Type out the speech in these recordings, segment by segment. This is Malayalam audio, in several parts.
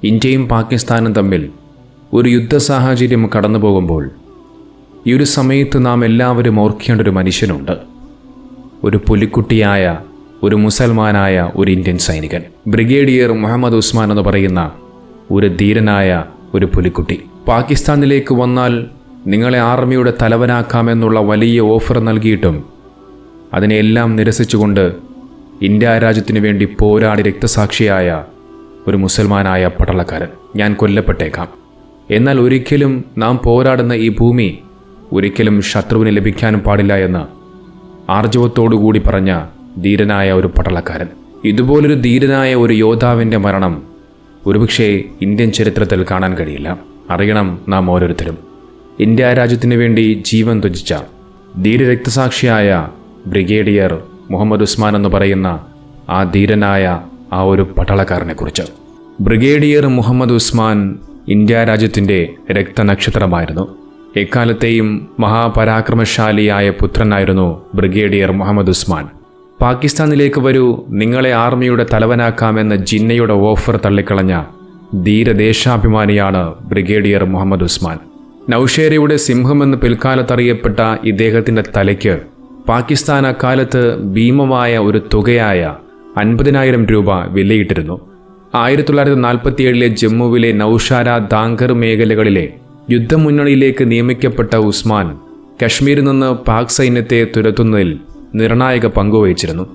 ഇന്ത്യയും പാകിസ്ഥാനും തമ്മിൽ ഒരു യുദ്ധ സാഹചര്യം കടന്നു പോകുമ്പോൾ ഈ ഒരു സമയത്ത് നാം എല്ലാവരും ഓർക്കേണ്ട ഒരു മനുഷ്യനുണ്ട്. ഒരു പുലിക്കുട്ടിയായ ഒരു മുസൽമാനായ ഒരു ഇന്ത്യൻ സൈനികൻ, ബ്രിഗേഡിയർ മുഹമ്മദ് ഉസ്മാൻ എന്ന് പറയുന്ന ഒരു ധീരനായ ഒരു പുലിക്കുട്ടി. പാകിസ്ഥാനിലേക്ക് വന്നാൽ നിങ്ങളെ ആർമിയുടെ തലവനാക്കാമെന്നുള്ള വലിയ ഓഫർ നൽകിയിട്ടും അതിനെല്ലാം നിരസിച്ചുകൊണ്ട് ഇന്ത്യ രാജ്യത്തിനു വേണ്ടി പോരാടി രക്തസാക്ഷിയായ ഒരു മുസൽമാനായ പട്ടാളക്കാരൻ. ഞാൻ കൊല്ലപ്പെട്ടേക്കാം, എന്നാൽ ഒരിക്കലും നാം പോരാടുന്ന ഈ ഭൂമി ഒരിക്കലും ശത്രുവിന് ലഭിക്കാനും പാടില്ല എന്ന് ആർജവത്തോടുകൂടി പറഞ്ഞ ധീരനായ ഒരു പട്ടാളക്കാരൻ. ഇതുപോലൊരു ധീരനായ ഒരു യോദ്ധാവിൻ്റെ മരണം ഒരുപക്ഷേ ഇന്ത്യൻ ചരിത്രത്തിൽ കാണാൻ കഴിയില്ല. അറിയണം നാം ഓരോരുത്തരും, ഇന്ത്യ രാജ്യത്തിനു വേണ്ടി ജീവൻ ത്യജിച്ച ധീരരക്തസാക്ഷിയായ ബ്രിഗേഡിയർ മുഹമ്മദ് ഉസ്മാൻ എന്ന് പറയുന്ന ആ ധീരനായ ആ ഒരു പട്ടാളക്കാരനെക്കുറിച്ച്. ബ്രിഗേഡിയർ മുഹമ്മദ് ഉസ്മാൻ ഇന്ത്യ രാജ്യത്തിൻ്റെ രക്തനക്ഷത്രമായിരുന്നു. എക്കാലത്തെയും മഹാപരാക്രമശാലിയായ പുത്രനായിരുന്നു ബ്രിഗേഡിയർ മുഹമ്മദ് ഉസ്മാൻ. പാകിസ്ഥാനിലേക്ക് വരൂ, നിങ്ങളെ ആർമിയുടെ തലവനാക്കാമെന്ന ജിന്നയുടെ ഓഫർ തള്ളിക്കളഞ്ഞ ധീരദേശാഭിമാനിയാണ് ബ്രിഗേഡിയർ മുഹമ്മദ് ഉസ്മാൻ. നൗഷേരയുടെ സിംഹമെന്ന് പിൽക്കാലത്തറിയപ്പെട്ട ഇദ്ദേഹത്തിൻ്റെ തലയ്ക്ക് പാകിസ്ഥാൻ അക്കാലത്ത് ഭീമമായ ഒരു തുകയായ 50,000 രൂപ വിലയിട്ടിരുന്നു. 1947 ജമ്മുവിലെ നൌഷാര, ദാങ്കർ മേഖലകളിലെ യുദ്ധമുന്നണിയിലേക്ക് നിയമിക്കപ്പെട്ട ഉസ്മാൻ കശ്മീരിൽ നിന്ന് പാക് സൈന്യത്തെ തുരത്തുന്നതിൽ നിർണായക പങ്കുവഹിച്ചിരുന്നു.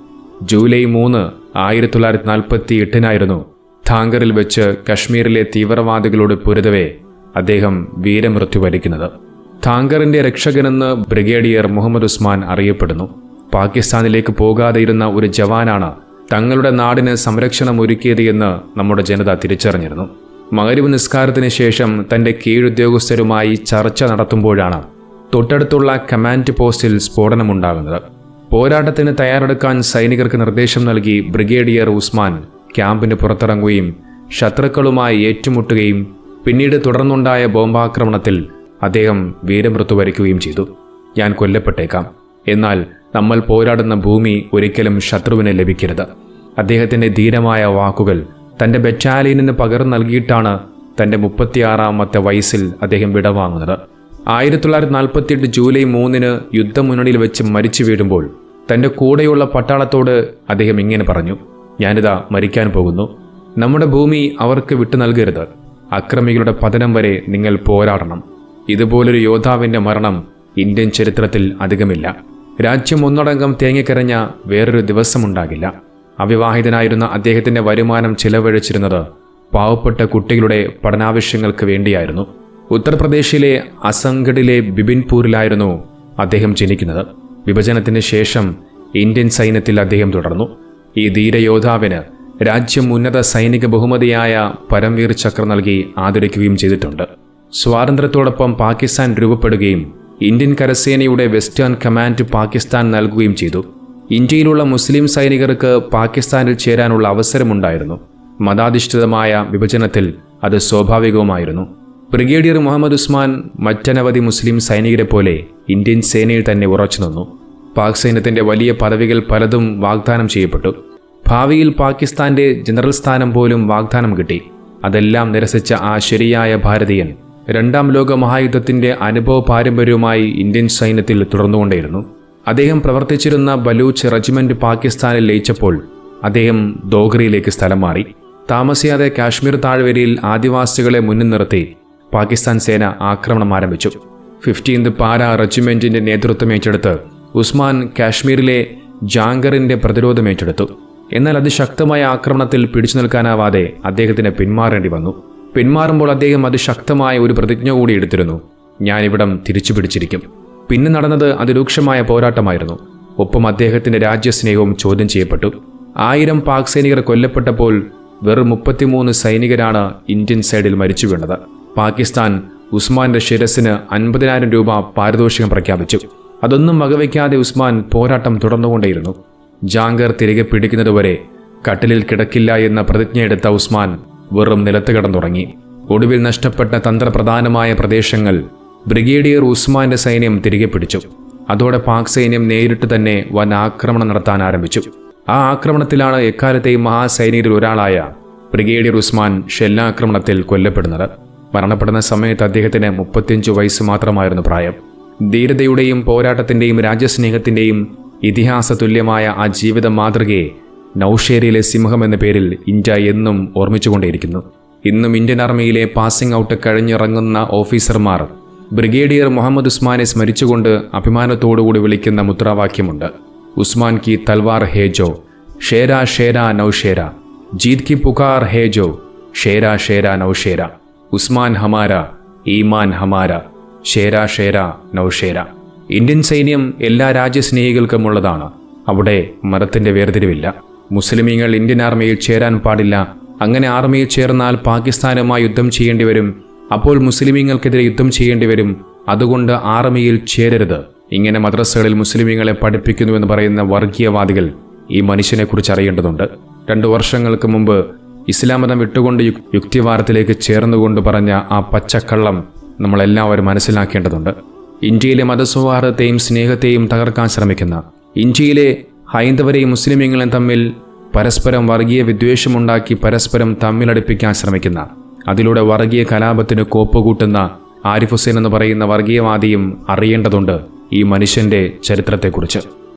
ജൂലൈ 3, 1948 ദാങ്കറിൽ വെച്ച് കശ്മീരിലെ തീവ്രവാദികളോട് പൊരുതവേ അദ്ദേഹം വീരമൃത്യു വരിക്കുന്നത്. ദാങ്കറിന്റെ രക്ഷകനെന്ന് ബ്രിഗേഡിയർ മുഹമ്മദ് ഉസ്മാൻ അറിയപ്പെടുന്നു. പാകിസ്ഥാനിലേക്ക് പോകാതെ ഇരുന്ന ഒരു ജവാനാണ് തങ്ങളുടെ നാടിന് സംരക്ഷണം ഒരുക്കിയത് എന്ന് നമ്മുടെ ജനത തിരിച്ചറിഞ്ഞിരുന്നു. മഗ്‌രിബ് നിസ്കാരത്തിന് ശേഷം തൻ്റെ കീഴുദ്യോഗസ്ഥരുമായി ചർച്ച നടത്തുമ്പോഴാണ് തൊട്ടടുത്തുള്ള കമാൻഡ് പോസ്റ്റിൽ സ്ഫോടനമുണ്ടാകുന്നത്. പോരാട്ടത്തിന് തയ്യാറെടുക്കാൻ സൈനികർക്ക് നിർദ്ദേശം നൽകി ബ്രിഗേഡിയർ ഉസ്മാൻ ക്യാമ്പിന് പുറത്തിറങ്ങുകയും ശത്രുക്കളുമായി ഏറ്റുമുട്ടുകയും പിന്നീട് തുടർന്നുണ്ടായ ബോംബാക്രമണത്തിൽ അദ്ദേഹം വീരമൃത്യു വരിക്കുകയും ചെയ്തു. ഞാൻ കൊല്ലപ്പെട്ടേക്കാം, എന്നാൽ നമ്മൾ പോരാടുന്ന ഭൂമി ഒരിക്കലും ശത്രുവിന് ലഭിക്കരുത്. അദ്ദേഹത്തിൻ്റെ ധീരമായ വാക്കുകൾ തൻ്റെ ബറ്റാലിയനിന് പകർന്നു നൽകിയിട്ടാണ് തൻ്റെ 36-ാമത്തെ വയസ്സിൽ അദ്ദേഹം വിടവാങ്ങുന്നത്. 1948 ജൂലൈ 3 യുദ്ധമുന്നണിയിൽ വെച്ച് മരിച്ചു വീഴുമ്പോൾ തൻ്റെ കൂടെയുള്ള പട്ടാളത്തോട് അദ്ദേഹം ഇങ്ങനെ പറഞ്ഞു: ഞാനിതാ മരിക്കാൻ പോകുന്നു. നമ്മുടെ ഭൂമി അവർക്ക് വിട്ടു നൽകരുത്. അക്രമികളുടെ പതനം വരെ നിങ്ങൾ പോരാടണം. ഇതുപോലൊരു യോദ്ധാവിൻ്റെ മരണം ഇന്ത്യൻ ചരിത്രത്തിൽ അധികമില്ല. രാജ്യം ഒന്നടങ്കം തേങ്ങിക്കരഞ്ഞ വേറൊരു ദിവസമുണ്ടാകില്ല. അവിവാഹിതനായിരുന്ന അദ്ദേഹത്തിൻ്റെ വരുമാനം ചിലവഴിച്ചിരുന്നത് പാവപ്പെട്ട കുട്ടികളുടെ പഠനാവശ്യങ്ങൾക്ക് വേണ്ടിയായിരുന്നു. ഉത്തർപ്രദേശിലെ അസംഗഡിലെ ബിബിൻപൂരിലായിരുന്നു അദ്ദേഹം ജനിക്കുന്നത്. വിഭജനത്തിന് ശേഷം ഇന്ത്യൻ സൈന്യത്തിൽ അദ്ദേഹം തുടർന്നു. ഈ ധീരയോദ്ധാവിന് രാജ്യം ഉന്നത സൈനിക ബഹുമതിയായ പരംവീർ ചക്ര നൽകി ആദരിക്കുകയും ചെയ്തിട്ടുണ്ട്. സ്വാതന്ത്ര്യത്തോടൊപ്പം പാകിസ്ഥാൻ രൂപപ്പെടുകയും ഇന്ത്യൻ കരസേനയുടെ വെസ്റ്റേൺ കമാൻഡ് പാകിസ്ഥാൻ നൽകുകയും ചെയ്തു. ഇന്ത്യയിലുള്ള മുസ്ലിം സൈനികർക്ക് പാകിസ്ഥാനിൽ ചേരാനുള്ള അവസരമുണ്ടായിരുന്നു. മതാധിഷ്ഠിതമായ വിഭജനത്തിൽ അത് സ്വാഭാവികവുമായിരുന്നു. ബ്രിഗേഡിയർ മുഹമ്മദ് ഉസ്മാൻ മറ്റനവധി മുസ്ലിം സൈനികരെ പോലെ ഇന്ത്യൻ സേനയിൽ തന്നെ ഉറച്ചു നിന്നു. പാക് സൈന്യത്തിൻ്റെ വലിയ പദവികൾ പലതും വാഗ്ദാനം ചെയ്യപ്പെട്ടു. ഭാവിയിൽ പാകിസ്ഥാന്റെ ജനറൽ സ്ഥാനം പോലും വാഗ്ദാനം കിട്ടി. അതെല്ലാം നിരസിച്ച ആ ശരിയായ ഭാരതീയൻ 2ാം ലോക മഹായുദ്ധത്തിൻ്റെ അനുഭവ പാരമ്പര്യവുമായി ഇന്ത്യൻ സൈന്യത്തിൽ തുടർന്നുകൊണ്ടേയിരുന്നു. അദ്ദേഹം പ്രവർത്തിച്ചിരുന്ന ബലൂച്ച് റെജിമെന്റ് പാകിസ്ഥാനിൽ ലയിച്ചപ്പോൾ അദ്ദേഹം ദോഗ്രയിലേക്ക് സ്ഥലം മാറി. താമസിയാതെ കാശ്മീർ താഴ്വരയിൽ ആദിവാസികളെ മുന്നിൽ നിർത്തി പാകിസ്ഥാൻ സേന ആക്രമണം ആരംഭിച്ചു. 15th പാര റെജിമെന്റിന്റെ നേതൃത്വം ഏറ്റെടുത്ത് ഉസ്മാൻ കാശ്മീരിലെ ജാങ്കറിന്റെ പ്രതിരോധം ഏറ്റെടുത്തു. എന്നാൽ അതിശക്തമായ ആക്രമണത്തിൽ പിടിച്ചു നിൽക്കാനാവാതെ അദ്ദേഹത്തിന് പിന്മാറേണ്ടി വന്നു. പിന്മാറുമ്പോൾ അദ്ദേഹം അതിശക്തമായ ഒരു പ്രതിജ്ഞ കൂടി എടുത്തിരുന്നു: ഞാനിവിടം തിരിച്ചു പിടിച്ചിരിക്കും. പിന്നെ നടന്നത് അതിരൂക്ഷമായ പോരാട്ടമായിരുന്നു. ഒപ്പം അദ്ദേഹത്തിന്റെ രാജ്യസ്നേഹവും ചോദ്യം ചെയ്യപ്പെട്ടു. 1000 പാക് സൈനികർ കൊല്ലപ്പെട്ടപ്പോൾ വെറും 33 സൈനികരാണ് ഇന്ത്യൻ സൈഡിൽ മരിച്ചു വീണത്. പാകിസ്ഥാൻ ഉസ്മാന്റെ ശിരസിന് 50,000 രൂപ പാരിതോഷികം പ്രഖ്യാപിച്ചു. അതൊന്നും വകവയ്ക്കാതെ ഉസ്മാൻ പോരാട്ടം തുടർന്നുകൊണ്ടേയിരുന്നു. ജാങ്കർ തിരികെ പിടിക്കുന്നതുവരെ കട്ടിലിൽ കിടക്കില്ല എന്ന പ്രതിജ്ഞയെടുത്ത ഉസ്മാൻ വെറും നിലത്ത് കിടന്നുറങ്ങി. ഒടുവിൽ നഷ്ടപ്പെട്ട തന്ത്രപ്രധാനമായ പ്രദേശങ്ങൾ ബ്രിഗേഡിയർ ഉസ്മാന്റെ സൈന്യം തിരികെ പിടിച്ചു. അതോടെ പാക് സൈന്യം നേരിട്ട് തന്നെ വൻ ആക്രമണം നടത്താൻ ആരംഭിച്ചു. ആ ആക്രമണത്തിലാണ് എക്കാലത്തെയും മഹാസൈനികരിൽ ഒരാളായ ബ്രിഗേഡിയർ ഉസ്മാൻ ഷെല്ലാക്രമണത്തിൽ കൊല്ലപ്പെടുന്നത്. മരണപ്പെടുന്ന സമയത്ത് അദ്ദേഹത്തിന് 35 വയസ്സ് മാത്രമായിരുന്നു പ്രായം. ധീരതയുടെയും പോരാട്ടത്തിൻ്റെയും രാജ്യസ്നേഹത്തിൻ്റെയും ഇതിഹാസ തുല്യമായ ആ ജീവിത മാതൃകയെ നൌഷേരയിലെ സിംഹം എന്ന പേരിൽ ഇന്ത്യ എന്നും ഓർമ്മിച്ചുകൊണ്ടേയിരിക്കുന്നു. ഇന്നും ഇന്ത്യൻ ആർമിയിലെ പാസിംഗ് ഔട്ട് കഴിഞ്ഞിറങ്ങുന്ന ഓഫീസർമാർ ബ്രിഗേഡിയർ മുഹമ്മദ് ഉസ്മാനെ സ്മരിച്ചുകൊണ്ട് അഭിമാനത്തോടുകൂടി വിളിക്കുന്ന മുദ്രാവാക്യമുണ്ട്. ഉസ്മാൻ കി തൽവാർ ഹേ ജോ, ഷേര ഷേര നൌഷേര, ജീത് കി പുകാർ ഹേ ജോ, ഷേര ഷേര നൌഷേര, ഉസ്മാൻ ഹമാര, ഈമാൻ Hamara, Shera Shera Nowshera. Indian സൈന്യം എല്ലാ രാജ്യസ്നേഹികൾക്കുമുള്ളതാണ്. അവിടെ മതത്തിൻ്റെ വേർതിരിവില്ല. മുസ്ലിമീങ്ങൾ ഇന്ത്യൻ ആർമിയിൽ ചേരാൻ പാടില്ല. അങ്ങനെ ആർമിയിൽ ചേർന്നാൽ പാകിസ്ഥാനുമായി യുദ്ധം ചെയ്യേണ്ടി വരും. അപ്പോൾ മുസ്ലിമീങ്ങൾക്കെതിരെ യുദ്ധം ചെയ്യേണ്ടി വരും. അതുകൊണ്ട് ആർമിയിൽ ചേരരുത്. ഇങ്ങനെ മദ്രസകളിൽ മുസ്ലിമീങ്ങളെ പഠിപ്പിക്കുന്നുവെന്ന് പറയുന്ന വർഗീയവാദികൾ ഈ മനുഷ്യനെക്കുറിച്ച് അറിയേണ്ടതുണ്ട്. 2 വർഷങ്ങൾക്ക് മുമ്പ് ഇസ്ലാം മതം വിട്ടുകൊണ്ട് യുക്തിവാദത്തിലേക്ക് ചേർന്നുകൊണ്ട് പറഞ്ഞ ആ പച്ചക്കള്ളം നമ്മളെല്ലാവരും മനസ്സിലാക്കേണ്ടതുണ്ട്. ഇന്ത്യയിലെ മതസൗഹാർദ്ദത്തെയും സ്നേഹത്തെയും തകർക്കാൻ ശ്രമിക്കുന്ന, ഇന്ത്യയിലെ ഹൈന്ദവരെയും മുസ്ലിമീങ്ങളെയും തമ്മിൽ പരസ്പരം വർഗീയ വിദ്വേഷമുണ്ടാക്കി പരസ്പരം തമ്മിലടുപ്പിക്കാൻ ശ്രമിക്കുന്ന, അതിലൂടെ വർഗീയ കലാപത്തിന് കോപ്പുകൂട്ടുന്ന ആരിഫ് ഹുസൈൻ എന്ന് പറയുന്ന വർഗീയവാദിയും അറിയേണ്ടതുണ്ട് ഈ മനുഷ്യൻ്റെ ചരിത്രത്തെക്കുറിച്ച്.